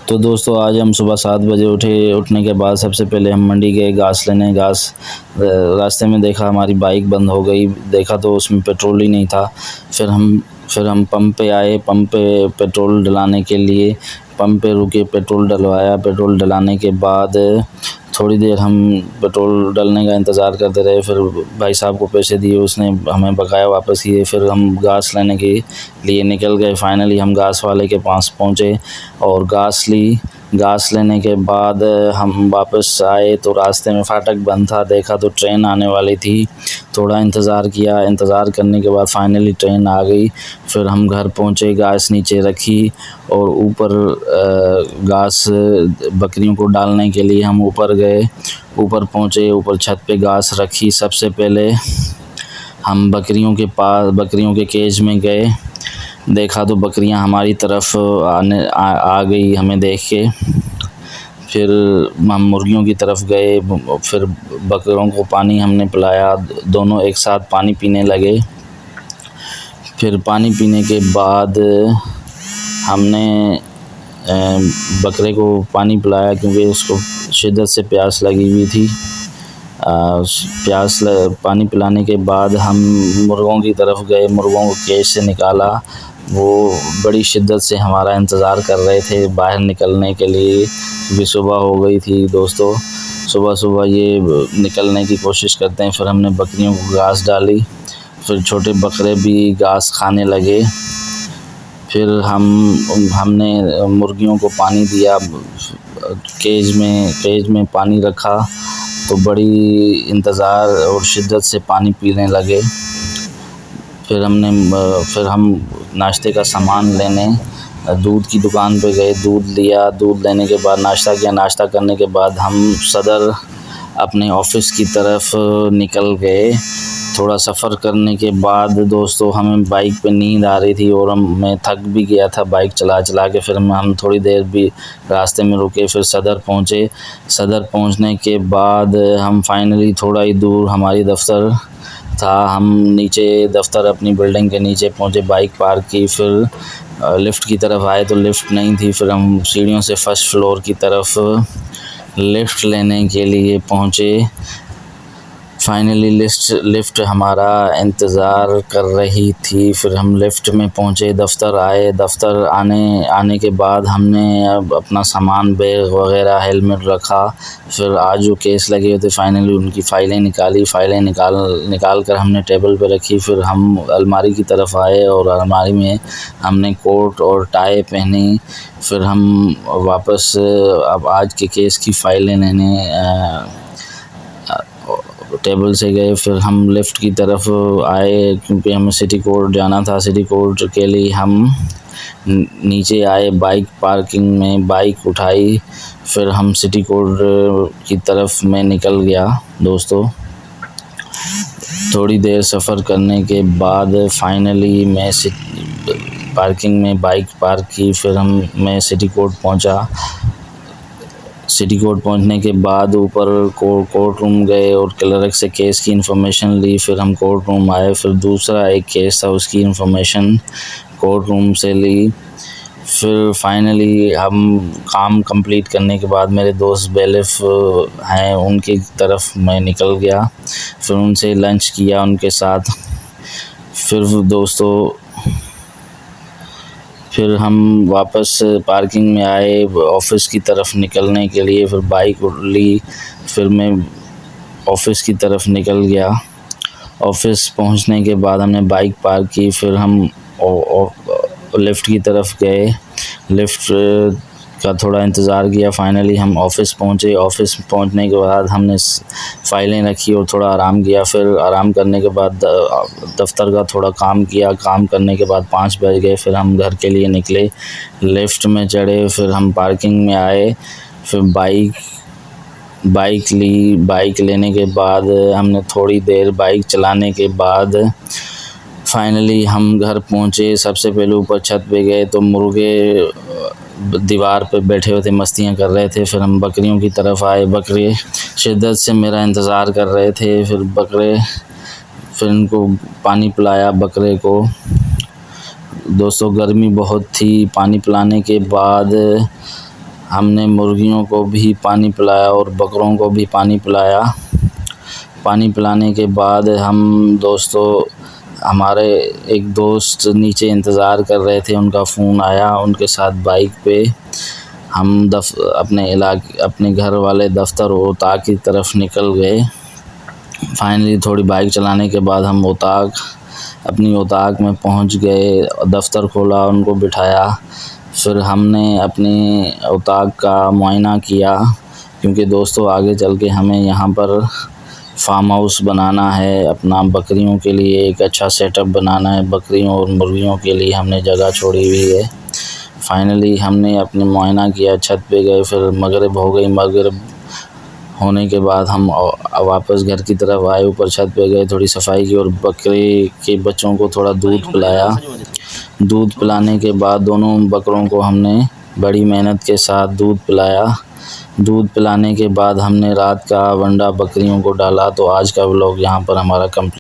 तो दोस्तों आज हम सुबह 7 बजे उठने के बाद सबसे पहले हम मंडी गए घास लेने। रास्ते में देखा हमारी बाइक बंद हो गई, देखा तो उसमें पेट्रोल ही नहीं था। फिर हम पंप पे आए, पंप पे पेट्रोल डलाने के लिए पंप पे रुके, पेट्रोल डलवाया। पेट्रोल डलाने के बाद थोड़ी देर हम पेट्रोल डलने का इंतज़ार करते रहे। फिर भाई साहब को पैसे दिए, उसने हमें बकाया वापस किए। फिर हम घास लेने के लिए निकल गए। फाइनली हम घास वाले के पास पहुँचे और घास ली। घास लेने के बाद हम वापस आए तो रास्ते में फाटक बंद था, देखा तो ट्रेन आने वाली थी। थोड़ा इंतज़ार किया, इंतज़ार करने के बाद फाइनली ट्रेन आ गई। फिर हम घर पहुँचे, घास नीचे रखी और ऊपर घास बकरियों को डालने के लिए हम ऊपर गए। ऊपर पहुँचे, ऊपर छत पे घास रखी। सबसे पहले हम बकरियों के केज में गए, देखा तो बकरियां हमारी तरफ आ गई हमें देख के। फिर हम मुर्गियों की तरफ गए, फिर बकरों को पानी हमने पिलाया, दोनों एक साथ पानी पीने लगे। फिर पानी पीने के बाद हमने बकरे को पानी पिलाया क्योंकि उसको शिद्दत से प्यास लगी हुई थी। पानी पिलाने के बाद हम मुर्गों की तरफ गए, मुर्गों को केज से निकाला। वो बड़ी शिद्दत से हमारा इंतज़ार कर रहे थे बाहर निकलने के लिए, क्योंकि सुबह हो गई थी दोस्तों। सुबह सुबह ये निकलने की कोशिश करते हैं। फिर हमने बकरियों को घास डाली, फिर छोटे बकरे भी घास खाने लगे। फिर हमने मुर्गियों को पानी दिया, केज में पानी रखा तो बड़ी इंतज़ार और शिद्दत से पानी पीने लगे। फिर हम नाश्ते का सामान लेने दूध की दुकान पे गए, दूध लिया। दूध लेने के बाद नाश्ता किया। नाश्ता करने के बाद हम सदर अपने ऑफ़िस की तरफ निकल गए। थोड़ा सफ़र करने के बाद दोस्तों हमें बाइक पे नींद आ रही थी और मैं थक भी गया था बाइक चला के। फिर हम थोड़ी देर भी रास्ते में रुके, फिर सदर पहुँचे। सदर पहुँचने के बाद हम फाइनली थोड़ा ही दूर हमारी दफ़्तर था, हम नीचे दफ़्तर अपनी बिल्डिंग के नीचे पहुँचे, बाइक पार्क की। फिर लिफ़्ट की तरफ आए तो लिफ़्ट नहीं थी। फिर हम सीढ़ियों से फर्स्ट फ्लोर की तरफ लिफ़्ट लेने के लिए पहुँचे। फाइनली लिफ़्ट हमारा इंतज़ार कर रही थी। फिर हम लिफ़्ट में पहुँचे, दफ़्तर आए। दफ़्तर आने के बाद हमने अब अपना सामान, बैग वग़ैरह, हेलमेट रखा। फिर आज जो केस लगे हुए थे फाइनली उनकी फ़ाइलें निकाल कर हमने टेबल पे रखी। फिर हम अलमारी की तरफ आए और अलमारी में हमने कोट और टाई पहनी। फिर हम वापस अब आज के केस की फ़ाइलें लेने टेबल से गए। फिर हम लिफ़्ट की तरफ आए क्योंकि हमें सिटी कोर्ट जाना था। सिटी कोर्ट के लिए हम नीचे आए, बाइक पार्किंग में बाइक उठाई। फिर हम सिटी कोर्ट की तरफ मैं निकल गया दोस्तों। थोड़ी देर सफ़र करने के बाद फाइनली मैं पार्किंग में बाइक पार्क की। फिर मैं सिटी कोर्ट पहुंचा। सिटी कोर्ट पहुंचने के बाद ऊपर कोर्ट रूम गए और क्लर्क से केस की इन्फॉर्मेशन ली। फिर हम कोर्ट रूम आए। फिर दूसरा एक केस था, उसकी इन्फॉर्मेशन कोर्ट रूम से ली। फिर फाइनली हम काम कंप्लीट करने के बाद मेरे दोस्त बैलिफ हैं, उनकी तरफ मैं निकल गया। फिर उनसे लंच किया उनके साथ। फिर हम वापस पार्किंग में आए ऑफ़िस की तरफ निकलने के लिए। फिर बाइक ली, फिर मैं ऑफ़िस की तरफ निकल गया। ऑफ़िस पहुंचने के बाद हमने बाइक पार्क की। फिर हम लिफ़्ट की तरफ गए, लिफ़्ट का थोड़ा इंतज़ार किया। फाइनली हम ऑफ़िस पहुँचे। ऑफ़िस पहुँचने के बाद हमने फ़ाइलें रखी और थोड़ा आराम किया। फिर आराम करने के बाद दफ़्तर का थोड़ा काम किया। काम करने के बाद 5 बज गए। फिर हम घर के लिए निकले, लिफ़्ट में चढ़े। फिर हम पार्किंग में आए। फिर बाइक ली। बाइक लेने के बाद हमने थोड़ी देर बाइक चलाने के बाद फाइनली हम घर पहुँचे। सबसे पहले ऊपर छत पे गए तो मुर्गे दीवार पे बैठे हुए थे, मस्तियाँ कर रहे थे। फिर हम बकरियों की तरफ आए। बकरे शिद्दत से मेरा इंतज़ार कर रहे थे। फिर इनको पानी पिलाया बकरे को। दोस्तों गर्मी बहुत थी। पानी पिलाने के बाद हमने मुर्गियों को भी पानी पिलाया और बकरों को भी पानी पिलाया। पानी पिलाने के बाद हम दोस्तों, हमारे एक दोस्त नीचे इंतज़ार कर रहे थे, उनका फ़ोन आया। उनके साथ बाइक पे हम अपने घर वाले दफ्तर रोहताक की तरफ निकल गए। फाइनली थोड़ी बाइक चलाने के बाद हम अपनी रोहताक में पहुंच गए। दफ्तर खोला, उनको बिठाया। फिर हमने अपनी रोहताक का मुआयना किया, क्योंकि दोस्तों आगे चल के हमें यहाँ पर फार्म हाउस बनाना है, अपना बकरियों के लिए एक अच्छा सेटअप बनाना है। बकरियों और मुर्गियों के लिए हमने जगह छोड़ी हुई है। फाइनली हमने अपने मुआयना किया, छत पे गए। फिर मगरिब हो गई। मगरिब होने के बाद हम वापस घर की तरफ आए। ऊपर छत पे गए, थोड़ी सफाई की और बकरे के बच्चों को थोड़ा दूध पिलाया। दूध पिलाने के बाद दोनों बकरों को हमने बड़ी मेहनत के साथ दूध पिलाया। दूध पिलाने के बाद हमने रात का वंडा बकरियों को डाला। तो आज का व्लॉग यहाँ पर हमारा कंप्लीट।